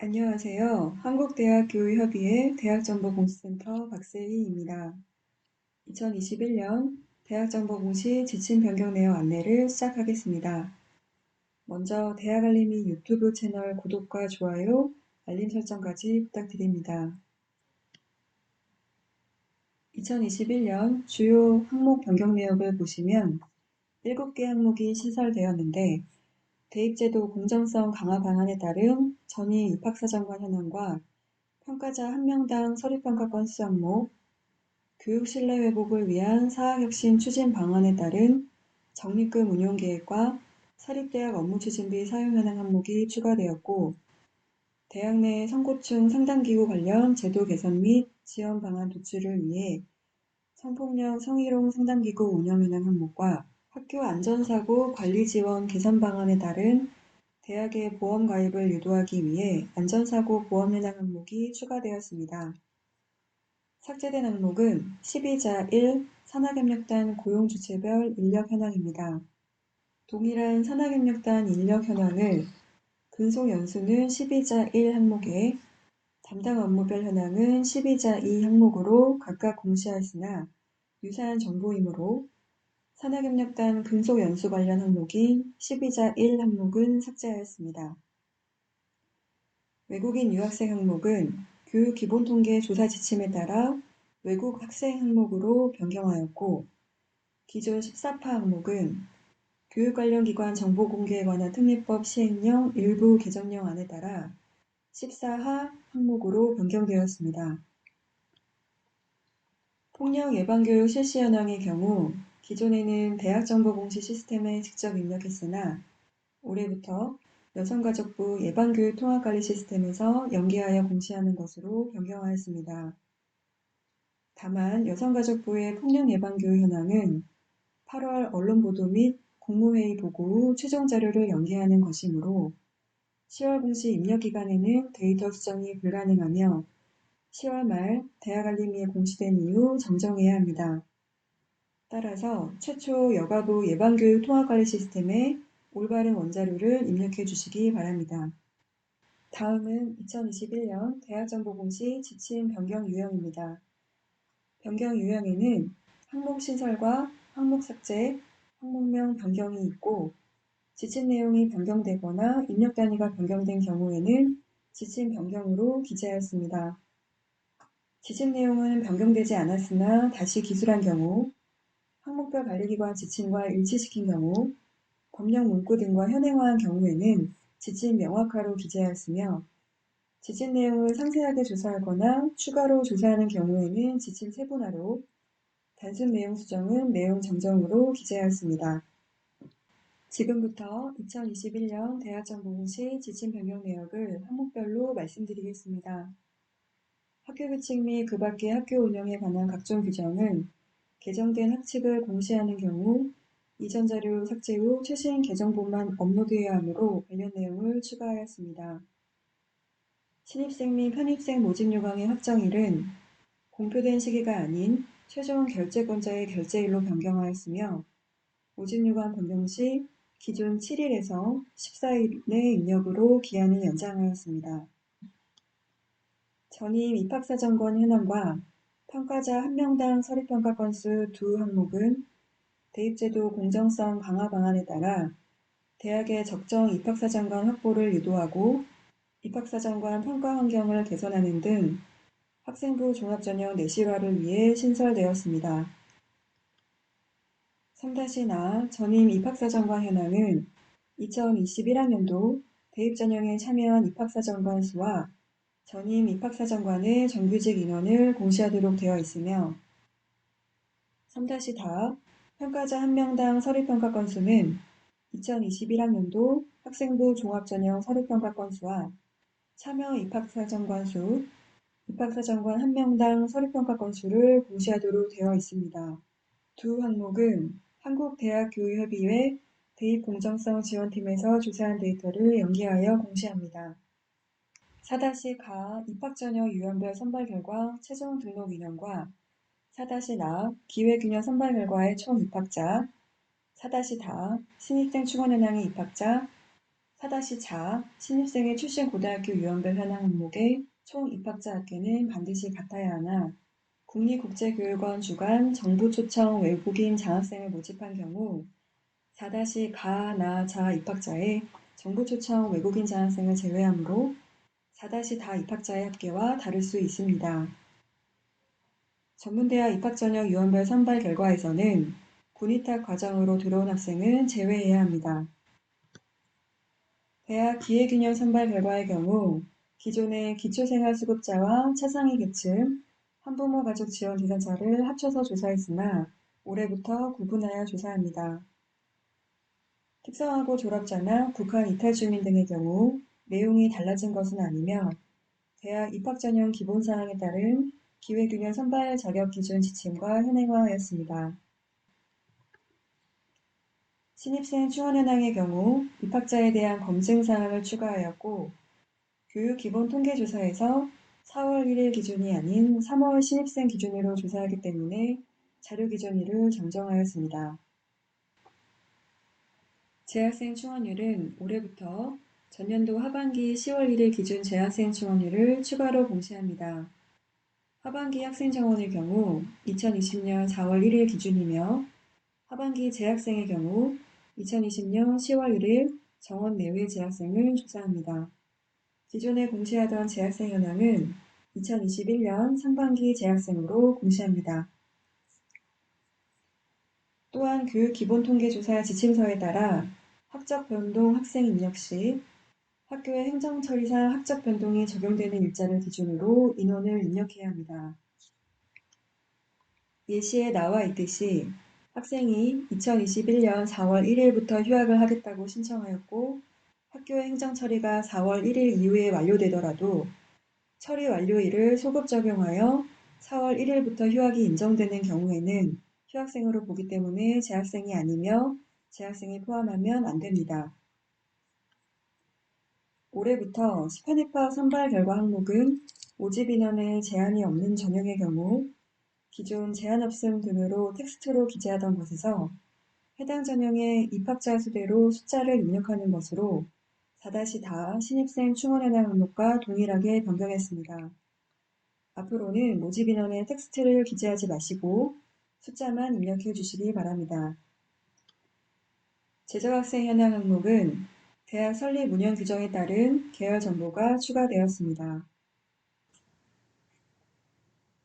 안녕하세요. 한국대학교육협의회 대학정보공시센터 박세희입니다. 2021년 대학정보공시 지침 변경 내용 안내를 시작하겠습니다. 먼저 대학알림이 유튜브 채널 구독과 좋아요, 알림 설정까지 부탁드립니다. 2021년 주요 항목 변경 내역을 보시면 7개 항목이 신설되었는데 대입제도 공정성 강화 방안에 따른 전임 입학사정관 현황과 평가자 1명당 서류평가 건수 항목, 교육 신뢰 회복을 위한 사학혁신 추진 방안에 따른 적립금 운용 계획과 사립대학 업무 추진비 사용 현황 항목이 추가되었고, 대학 내 성고충 상담기구 관련 제도 개선 및 지원 방안 도출을 위해 성폭력 성희롱 상담기구 운영 현황 항목과 학교 안전사고 관리 지원 개선 방안에 따른 대학의 보험 가입을 유도하기 위해 안전사고 보험 현황 항목이 추가되었습니다. 삭제된 항목은 12-1 산학협력단 고용주체별 인력 현황입니다. 동일한 산학협력단 인력 현황을 근속 연수는 12-1 항목에 담당 업무별 현황은 12-2 항목으로 각각 공시하였으나 유사한 정보이므로 산학협력단 근속 연수 관련 항목인 12-1 항목은 삭제하였습니다. 외국인 유학생 항목은 교육기본통계 조사 지침에 따라 외국 학생 항목으로 변경하였고, 기존 14파 항목은 교육 관련 기관 정보 공개에 관한 특례법 시행령 일부 개정령 안에 따라 14하 항목으로 변경되었습니다. 폭력 예방교육 실시 현황의 경우 기존에는 대학정보공시 시스템에 직접 입력했으나 올해부터 여성가족부 예방교육 통합관리 시스템에서 연계하여 공시하는 것으로 변경하였습니다. 다만 여성가족부의 폭력 예방교육 현황은 8월 언론보도 및 국무회의 보고 후 최종 자료를 연계하는 것이므로 10월 공시 입력기간에는 데이터 수정이 불가능하며 10월 말 대학알림위에 공시된 이후 정정해야 합니다. 따라서 최초 여가부 예방교육 통합관리 시스템에 올바른 원자료를 입력해 주시기 바랍니다. 다음은 2021년 대학정보공시 지침 변경 유형입니다. 변경 유형에는 항목 신설과 항목 삭제, 항목명 변경이 있고 지침 내용이 변경되거나 입력 단위가 변경된 경우에는 지침 변경으로 기재하였습니다. 지침 내용은 변경되지 않았으나 다시 기술한 경우, 항목별 관리기관 지침과 일치시킨 경우, 법령 문구 등과 현행화한 경우에는 지침 명확화로 기재하였으며 지침 내용을 상세하게 조사하거나 추가로 조사하는 경우에는 지침 세분화로, 단순 내용 수정은 내용 정정으로 기재하였습니다. 지금부터 2021년 대학정보공시 지침 변경 내역을 항목별로 말씀드리겠습니다. 학교 규칙 및 그 밖의 학교 운영에 관한 각종 규정은 개정된 학칙을 공시하는 경우 이전 자료 삭제 후 최신 개정본만 업로드해야 하므로 관련 내용을 추가하였습니다. 신입생 및 편입생 모집 요강의 확정일은 공표된 시기가 아닌 최종 결재권자의 결재일로 변경하였으며 모집 요강 변경 시 기존 7일에서 14일 내 입력으로 기한을 연장하였습니다. 전임 입학사정관 현황과 평가자 1명당 서류평가 건수 두 항목은 대입제도 공정성 강화 방안에 따라 대학의 적정 입학사정관 확보를 유도하고 입학사정관 평가 환경을 개선하는 등 학생부 종합전형 내실화를 위해 신설되었습니다. 3-4 전임 입학사정관 현황은 2021학년도 대입전형에 참여한 입학사정관 수와 전임 입학사정관의 정규직 인원을 공시하도록 되어 있으며 3-4 평가자 1명당 서류평가 건수는 2021학년도 학생부 종합전형 서류평가 건수와 참여 입학사정관 수, 입학사정관 1명당 서류평가 건수를 공시하도록 되어 있습니다. 두 항목은 한국대학교육협의회 대입공정성지원팀에서 조사한 데이터를 연계하여 공시합니다. 4-가 입학전형 유형별 선발 결과 최종 등록 인원과 4-나 기회균형 선발 결과의 총 입학자, 4-다 신입생 충원 현황의 입학자, 4-4 신입생의 출신 고등학교 유형별 현황 항목의 총 입학자 학교는 반드시 같아야 하나 국립국제교육원 주관 정부 초청 외국인 장학생을 모집한 경우 4-가, 나, 자 입학자의 정부 초청 외국인 장학생을 제외하므로 4-다 입학자의 합계와 다를 수 있습니다. 전문대학 입학 전형 유형별 선발 결과에서는 군입학 과정으로 들어온 학생은 제외해야 합니다. 대학 기회균형 선발 결과의 경우 기존의 기초생활수급자와 차상위 계층, 한부모 가족 지원 대상자를 합쳐서 조사했으나 올해부터 구분하여 조사합니다. 특성화고 졸업자나 북한 이탈 주민 등의 경우 내용이 달라진 것은 아니며 대학 입학 전형 기본사항에 따른 기회균형 선발 자격 기준 지침과 현행화하였습니다. 신입생 충원 현황의 경우 입학자에 대한 검증 사항을 추가하였고 교육기본통계조사에서 4월 1일 기준이 아닌 3월 신입생 기준으로 조사하기 때문에 자료기준일을 정정하였습니다. 재학생 충원율은 올해부터 전년도 하반기 10월 1일 기준 재학생 충원율을 추가로 공시합니다. 하반기 학생 정원의 경우 2020년 4월 1일 기준이며 하반기 재학생의 경우 2020년 10월 1일 정원 내외 재학생을 조사합니다. 기존에 공시하던 재학생 현황은 2021년 상반기 재학생으로 공시합니다. 또한 교육기본통계조사 지침서에 따라 학적 변동 학생 입력 시 학교의 행정처리상 학적 변동이 적용되는 일자를 기준으로 인원을 입력해야 합니다. 예시에 나와 있듯이 학생이 2021년 4월 1일부터 휴학을 하겠다고 신청하였고 학교의 행정처리가 4월 1일 이후에 완료되더라도 처리 완료일을 소급 적용하여 4월 1일부터 휴학이 인정되는 경우에는 휴학생으로 보기 때문에 재학생이 아니며 재학생이 포함하면 안 됩니다. 올해부터 10편 입학 선발 결과 항목은 모집 인원에 제한이 없는 전형의 경우 기존 제한 없음 등으로 텍스트로 기재하던 것에서 해당 전형의 입학자 수대로 숫자를 입력하는 것으로 4-다 신입생 충원 현황 항목과 동일하게 변경했습니다. 앞으로는 모집 인원에 텍스트를 기재하지 마시고 숫자만 입력해 주시기 바랍니다. 재적학생 현황 항목은 대학 설립 운영 규정에 따른 계열 정보가 추가되었습니다.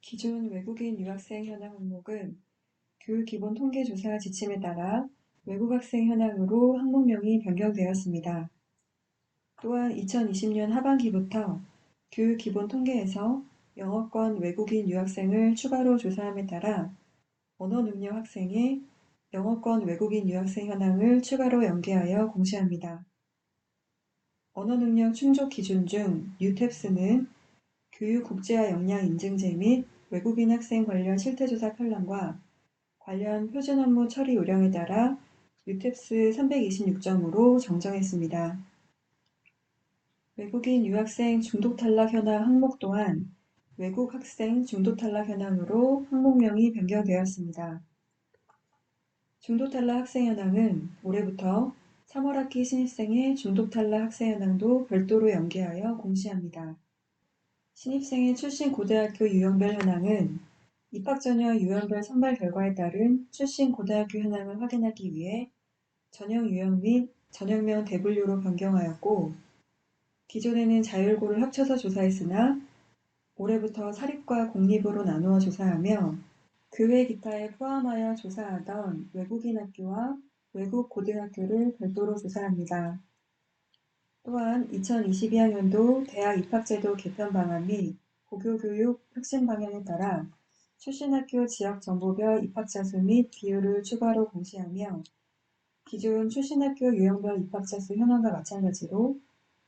기존 외국인 유학생 현황 항목은 교육기본통계조사 지침에 따라 외국학생 현황으로 항목명이 변경되었습니다. 또한 2020년 하반기부터 교육기본통계에서 영어권 외국인 유학생을 추가로 조사함에 따라 언어능력 학생의 영어권 외국인 유학생 현황을 추가로 연계하여 공시합니다. 언어능력 충족 기준 중 UTEPS는 교육 국제화 역량 인증제 및 외국인 학생 관련 실태조사 편람과 관련 표준 업무 처리 요령에 따라 UTEPS 326점으로 정정했습니다. 외국인 유학생 중독 탈락 현황 항목 또한 외국 학생 중독 탈락 현황으로 항목명이 변경되었습니다. 중독 탈락 학생 현황은 올해부터 3월 학기 신입생의 중독 탈락 학생 현황도 별도로 연계하여 공시합니다. 신입생의 출신 고등학교 유형별 현황은 입학 전형 유형별 선발 결과에 따른 출신 고등학교 현황을 확인하기 위해 전형 유형 및 전형명 대분류로 변경하였고 기존에는 자율고를 합쳐서 조사했으나 올해부터 사립과 공립으로 나누어 조사하며 그 외 기타에 포함하여 조사하던 외국인 학교와 외국 고등학교를 별도로 조사합니다. 또한 2022학년도 대학 입학제도 개편 방안 및 고교교육 혁신 방향에 따라 출신학교 지역정보별 입학자 수 및 비율을 추가로 공시하며 기존 출신학교 유형별 입학자 수 현황과 마찬가지로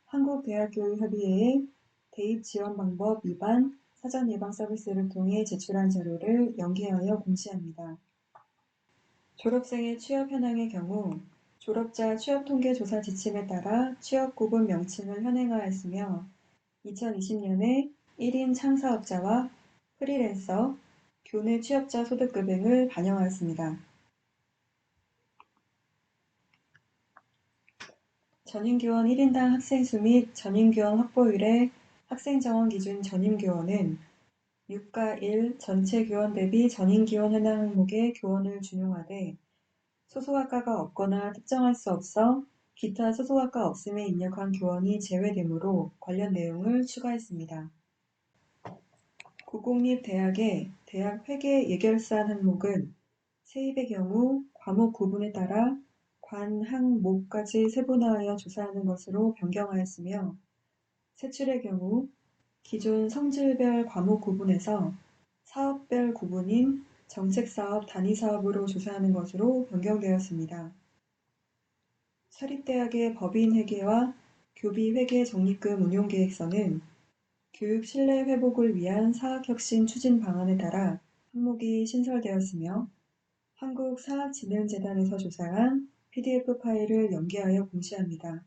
한국대학교육협의회의 대입 지원 방법 위반 사전 예방 서비스를 통해 제출한 자료를 연계하여 공시합니다. 졸업생의 취업 현황의 경우 졸업자 취업통계조사 지침에 따라 취업구분 명칭을 현행화했으며 2020년에 1인 창사업자와 프리랜서, 교내 취업자 소득급액을 반영하였습니다. 전임교원 1인당 학생 수 및 전임교원 확보율의 학생정원 기준 전임교원은 6과 1 전체 교원 대비 전임기원 현황 항목의 교원을 준용하되 소속학과가 없거나 특정할 수 없어 기타 소속학과 없음에 입력한 교원이 제외되므로 관련 내용을 추가했습니다. 국공립대학의 대학 회계 예결산 항목은 세입의 경우 과목 구분에 따라 관 항목까지 세분화하여 조사하는 것으로 변경하였으며 세출의 경우 기존 성질별 과목 구분에서 사업별 구분인 정책사업 단위사업으로 조사하는 것으로 변경되었습니다. 사립대학의 법인회계와 교비회계 적립금 운용계획서는 교육 신뢰 회복을 위한 사학혁신 추진 방안에 따라 항목이 신설되었으며 한국사학진흥재단에서 조사한 PDF 파일을 연계하여 공시합니다.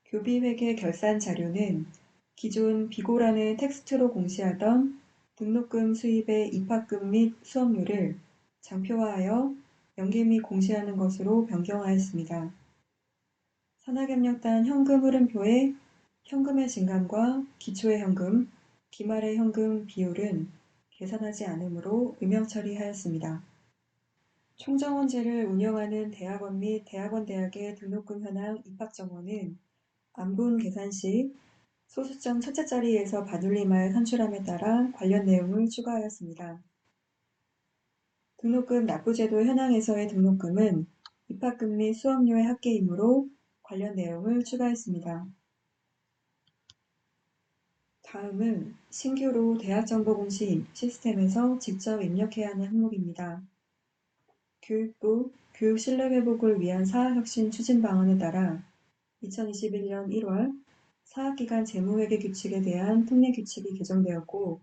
교비회계 결산 자료는 기존 비고라는 텍스트로 공시하던 등록금 수입의 입학금 및 수업료를 장표화하여 연계 및 공시하는 것으로 변경하였습니다. 산하경력단 현금 흐름표의 현금의 증감과 기초의 현금, 기말의 현금 비율은 계산하지 않으므로 음영 처리하였습니다. 총정원제를 운영하는 대학원 및 대학원-대학의 등록금 현황 입학정원은 안분 계산 시 소수점 첫째 자리에서 반올림하여 산출함에 따라 관련 내용을 추가하였습니다. 등록금 납부제도 현황에서의 등록금은 입학금 및 수업료의 합계이므로 관련 내용을 추가했습니다. 다음은 신규로 대학정보공시 시스템에서 직접 입력해야 하는 항목입니다. 교육부 교육신뢰회복을 위한 사학혁신 추진 방안에 따라 2021년 1월 사학기간 재무회계 규칙에 대한 특례규칙이 개정되었고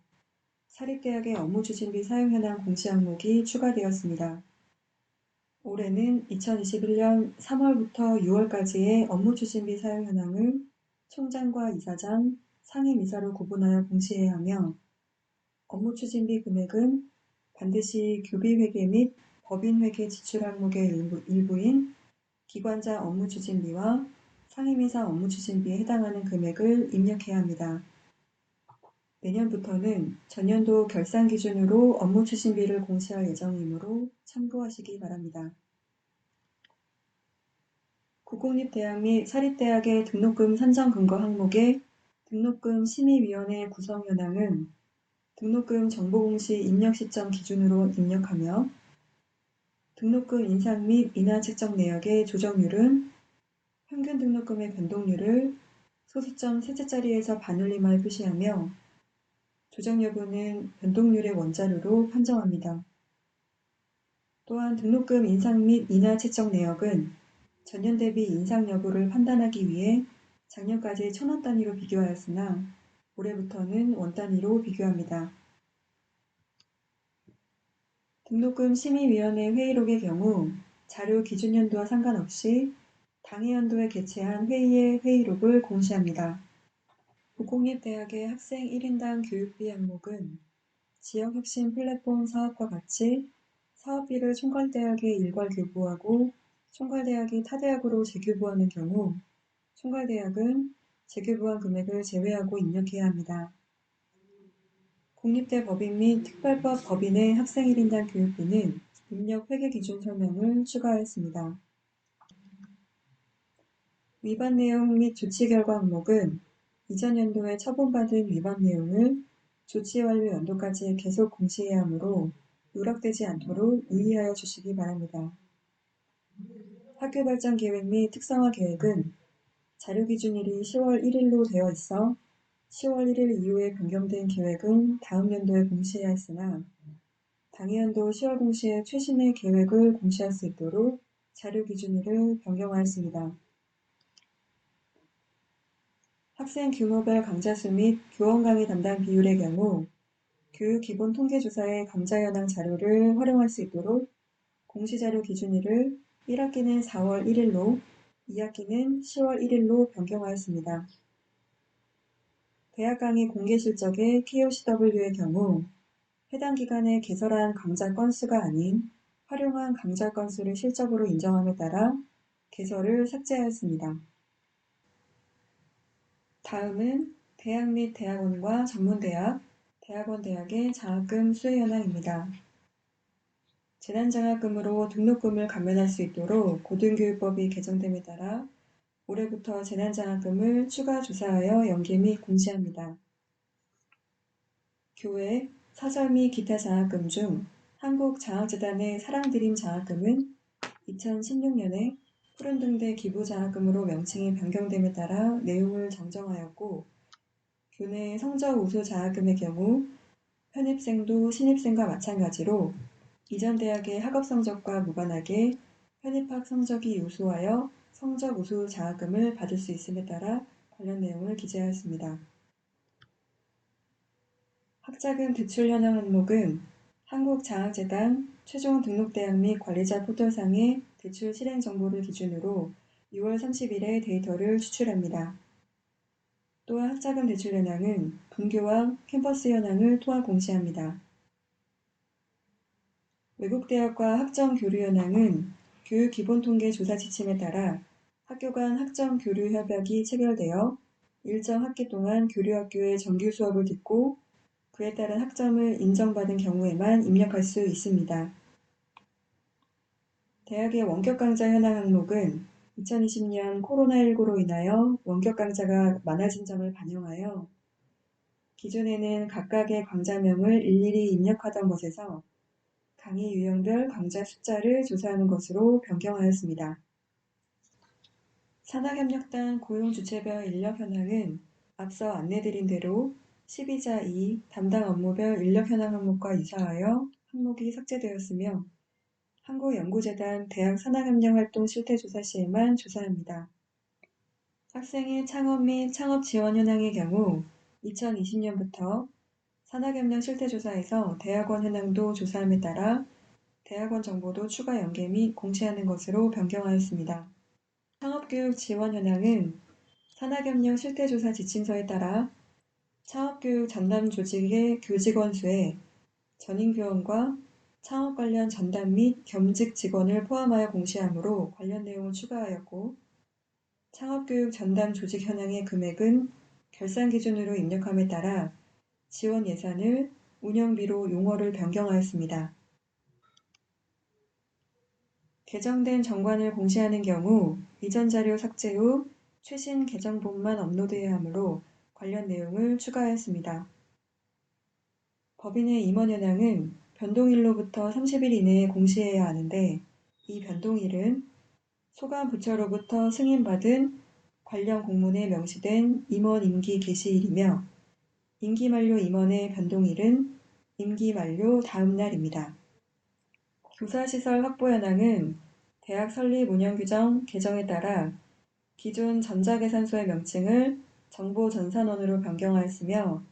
사립대학의 업무추진비 사용현황 공시 항목이 추가되었습니다. 올해는 2021년 3월부터 6월까지의 업무추진비 사용현황을 총장과 이사장, 상임이사로 구분하여 공시해야 하며 업무추진비 금액은 반드시 교비회계 및 법인회계 지출 항목의 일부인 기관자 업무추진비와 상임이사 업무추진비에 해당하는 금액을 입력해야 합니다. 내년부터는 전년도 결산 기준으로 업무추진비를 공시할 예정이므로 참고하시기 바랍니다. 국공립대학 및 사립대학의 등록금 산정 근거 항목의 등록금 심의위원회 구성 현황은 등록금 정보공시 입력 시점 기준으로 입력하며 등록금 인상 및 인하 책정 내역의 조정률은 평균 등록금의 변동률을 소수점 셋째 자리에서 반올림하여 표시하며 조정 여부는 변동률의 원자료로 판정합니다. 또한 등록금 인상 및 인하 책정 내역은 전년 대비 인상 여부를 판단하기 위해 작년까지 1,000원 단위로 비교하였으나 올해부터는 원 단위로 비교합니다. 등록금 심의위원회 회의록의 경우 자료 기준연도와 상관없이 당해 연도에 개최한 회의의 회의록을 공시합니다. 국공립대학의 학생 1인당 교육비 항목은 지역혁신 플랫폼 사업과 같이 사업비를 총괄대학에 일괄 교부하고 총괄대학이 타대학으로 재교부하는 경우 총괄대학은 재교부한 금액을 제외하고 입력해야 합니다. 국립대 법인 및 특별법 법인의 학생 1인당 교육비는 입력 회계 기준 설명을 추가하였습니다. 위반 내용 및 조치 결과 항목은 이전 연도에 처분받은 위반 내용을 조치 완료 연도까지 계속 공시해야 하므로 누락되지 않도록 유의하여 주시기 바랍니다. 학교 발전 계획 및 특성화 계획은 자료 기준일이 10월 1일로 되어 있어 10월 1일 이후에 변경된 계획은 다음 연도에 공시해야 했으나 당해 연도 10월 공시에 최신의 계획을 공시할 수 있도록 자료 기준일을 변경하였습니다. 학생 규모별 강좌 수 및 교원 강의 담당 비율의 경우 교육기본통계조사의 강좌 현황 자료를 활용할 수 있도록 공시자료 기준일을 1학기는 4월 1일로 2학기는 10월 1일로 변경하였습니다. 대학 강의 공개 실적의 KOCW의 경우 해당 기간에 개설한 강좌 건수가 아닌 활용한 강좌 건수를 실적으로 인정함에 따라 개설을 삭제하였습니다. 다음은 대학 및 대학원과 전문대학, 대학원대학의 장학금 수혜 현황입니다. 재난장학금으로 등록금을 감면할 수 있도록 고등교육법이 개정됨에 따라 올해부터 재난장학금을 추가 조사하여 연계 및 공시합니다. 교회, 사설 및 기타 장학금 중 한국장학재단의 사랑드림 장학금은 2016년에 푸른등대 기부장학금으로 명칭이 변경됨에 따라 내용을 정정하였고, 교내 성적 우수 장학금의 경우 편입생도 신입생과 마찬가지로 이전 대학의 학업 성적과 무관하게 편입학 성적이 우수하여 성적 우수 장학금을 받을 수 있음에 따라 관련 내용을 기재하였습니다. 학자금 대출 현황 항목은 한국장학재단 최종 등록대학 및 관리자 포털상의 대출 실행 정보를 기준으로 6월 30일에 데이터를 추출합니다. 또한 학자금 대출 현황은 분교와 캠퍼스 현황을 통합 공시합니다. 외국대학과 학점 교류 현황은 교육기본통계 조사 지침에 따라 학교 간 학점 교류 협약이 체결되어 일정 학기 동안 교류학교에 정규 수업을 듣고 그에 따른 학점을 인정받은 경우에만 입력할 수 있습니다. 대학의 원격 강좌 현황 항목은 2020년 코로나19로 인하여 원격 강좌가 많아진 점을 반영하여 기존에는 각각의 강좌명을 일일이 입력하던 것에서 강의 유형별 강좌 숫자를 조사하는 것으로 변경하였습니다. 산학협력단 고용주체별 인력 현황은 앞서 안내드린 대로 12자2 담당 업무별 인력 현황 항목과 유사하여 항목이 삭제되었으며 한국연구재단 대학 산학협력활동 실태조사 시에만 조사합니다. 학생의 창업 및 창업 지원 현황의 경우 2020년부터 산학협력 실태조사에서 대학원 현황도 조사함에 따라 대학원 정보도 추가 연계 및 공시하는 것으로 변경하였습니다. 창업교육 지원 현황은 산학협력 실태조사 지침서에 따라 창업교육 전담 조직의 교직원 수에 전임교원과 창업 관련 전담 및 겸직 직원을 포함하여 공시하므로 관련 내용을 추가하였고, 창업교육 전담 조직 현황의 금액은 결산 기준으로 입력함에 따라 지원 예산을 운영비로 용어를 변경하였습니다. 개정된 정관을 공시하는 경우 이전 자료 삭제 후 최신 개정본만 업로드해야 하므로 관련 내용을 추가하였습니다. 법인의 임원 현황은 변동일로부터 30일 이내에 공시해야 하는데 이 변동일은 소관 부처로부터 승인받은 관련 공문에 명시된 임원 임기 개시일이며 임기 만료 임원의 변동일은 임기 만료 다음 날입니다. 교사시설 확보 현황은 대학 설립 운영규정 개정에 따라 기존 전자계산소의 명칭을 정보전산원으로 변경하였으며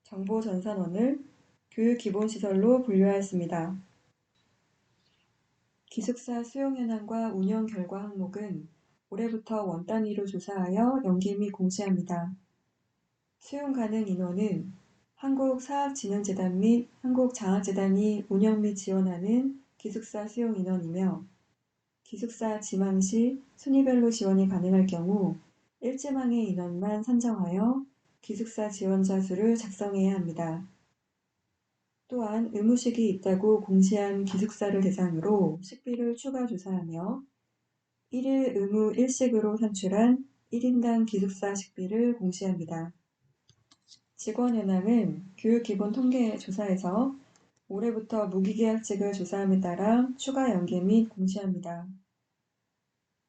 정보전산원을 교육기본시설로 분류하였습니다. 기숙사 수용 현황과 운영 결과 항목은 올해부터 원 단위로 조사하여 연계 및 공시합니다. 수용 가능 인원은 한국사학진흥재단 및 한국장학재단이 운영 및 지원하는 기숙사 수용 인원이며 기숙사 지망 시 순위별로 지원이 가능할 경우 1지망의 인원만 산정하여 기숙사 지원자 수를 작성해야 합니다. 또한 의무식이 있다고 공시한 기숙사를 대상으로 식비를 추가 조사하며 1일 의무 1식으로 산출한 1인당 기숙사 식비를 공시합니다. 직원 현황은 교육기본통계 조사에서 올해부터 무기계약직을 조사함에 따라 추가 연계 및 공시합니다.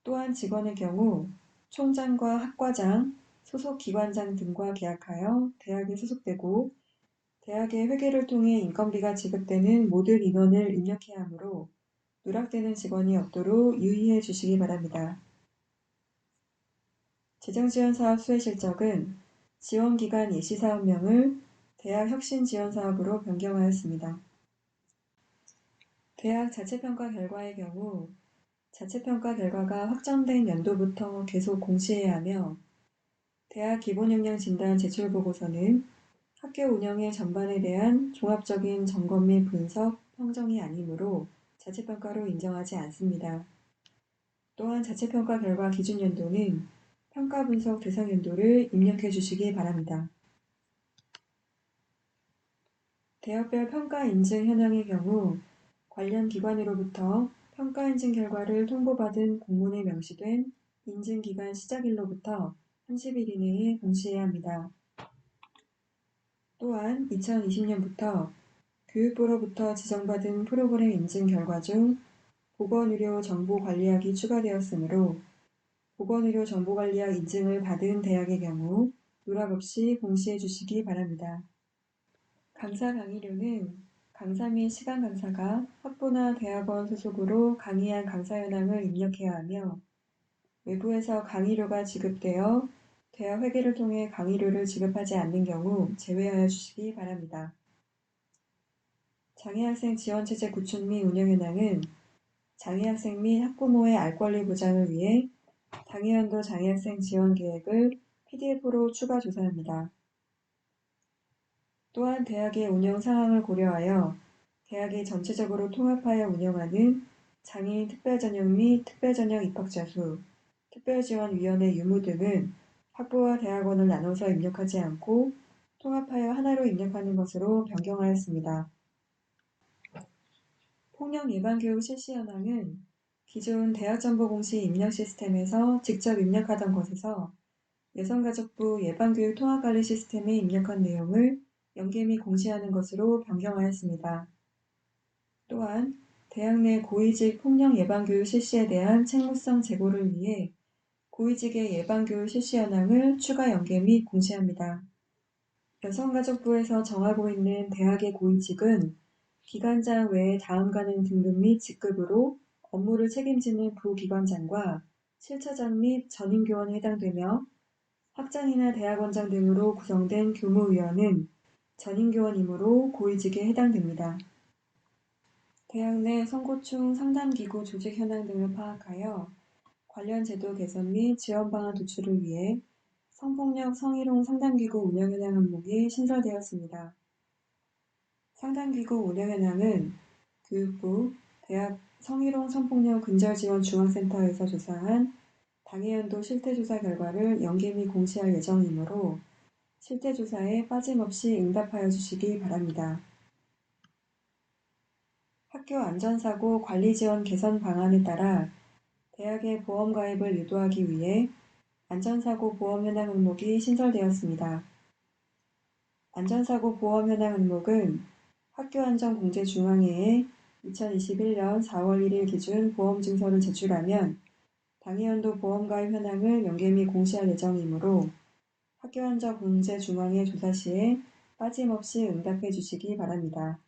또한 직원의 경우 총장과 학과장, 소속기관장 등과 계약하여 대학에 소속되고 대학의 회계를 통해 인건비가 지급되는 모든 인원을 입력해야 하므로 누락되는 직원이 없도록 유의해 주시기 바랍니다. 재정지원사업 수혜 실적은 지원기관 예시사업명을 대학혁신지원사업으로 변경하였습니다. 대학 자체평가 결과의 경우 자체평가 결과가 확정된 연도부터 계속 공시해야 하며 대학 기본역량 진단 제출보고서는 학교 운영의 전반에 대한 종합적인 점검 및 분석, 평정이 아니므로 자체평가로 인정하지 않습니다. 또한 자체평가 결과 기준 연도는 평가 분석 대상 연도를 입력해 주시기 바랍니다. 대학별 평가 인증 현황의 경우 관련 기관으로부터 평가 인증 결과를 통보받은 공문에 명시된 인증기간 시작일로부터 30일 이내에 공시해야 합니다. 또한 2020년부터 교육부로부터 지정받은 프로그램 인증 결과 중 보건의료 정보관리학이 추가되었으므로 보건의료 정보관리학 인증을 받은 대학의 경우 누락 없이 공시해 주시기 바랍니다. 강사 강의료는 강사 및 시간 강사가 학부나 대학원 소속으로 강의한 강사 현황을 입력해야 하며 외부에서 강의료가 지급되어 대학 회계를 통해 강의료를 지급하지 않는 경우 제외하여 주시기 바랍니다. 장애학생 지원체제 구축 및 운영 현황은 장애학생 및 학부모의 알 권리 보장을 위해 당해연도 장애학생 지원 계획을 PDF로 추가 조사합니다. 또한 대학의 운영 상황을 고려하여 대학이 전체적으로 통합하여 운영하는 장애인 특별전형 및 특별전형 입학자 수, 특별지원위원회 유무 등은 학부와 대학원을 나눠서 입력하지 않고 통합하여 하나로 입력하는 것으로 변경하였습니다. 폭력 예방교육 실시 현황은 기존 대학정보공시 입력 시스템에서 직접 입력하던 것에서 여성가족부 예방교육 통합관리 시스템에 입력한 내용을 연계 및 공시하는 것으로 변경하였습니다. 또한 대학 내 고위직 폭력 예방교육 실시에 대한 책무성 제고를 위해 고위직의 예방교육 실시 현황을 추가 연계 및 공시합니다. 여성가족부에서 정하고 있는 대학의 고위직은 기관장 외에 다음과는 등급 및 직급으로 업무를 책임지는 부기관장과 실처장 및 전임교원에 해당되며 학장이나 대학원장 등으로 구성된 교무위원은 전임교원이므로 고위직에 해당됩니다. 대학 내 성고충 상담기구 조직 현황 등을 파악하여 관련 제도 개선 및 지원 방안 도출을 위해 성폭력 성희롱 상담기구 운영 현황 항목이 신설되었습니다. 상담기구 운영 현황은 교육부, 대학 성희롱 성폭력 근절지원 중앙센터에서 조사한 당해연도 실태조사 결과를 연계 및 공시할 예정이므로 실태조사에 빠짐없이 응답하여 주시기 바랍니다. 학교 안전사고 관리지원 개선 방안에 따라 대학의 보험가입을 유도하기 위해 안전사고 보험 현황 항목이 신설되었습니다. 안전사고 보험 현황 항목은 학교안전공제중앙회에 2021년 4월 1일 기준 보험증서를 제출하면 당해연도 보험가입 현황을 연계 및 공시할 예정이므로 학교안전공제중앙회 조사 시에 빠짐없이 응답해 주시기 바랍니다.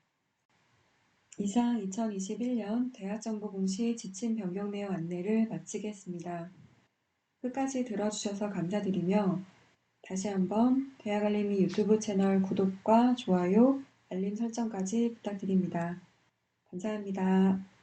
이상 2021년 대학정보공시 지침 변경 내용 안내를 마치겠습니다. 끝까지 들어주셔서 감사드리며 다시 한번 대학알림이 유튜브 채널 구독과 좋아요, 알림 설정까지 부탁드립니다. 감사합니다.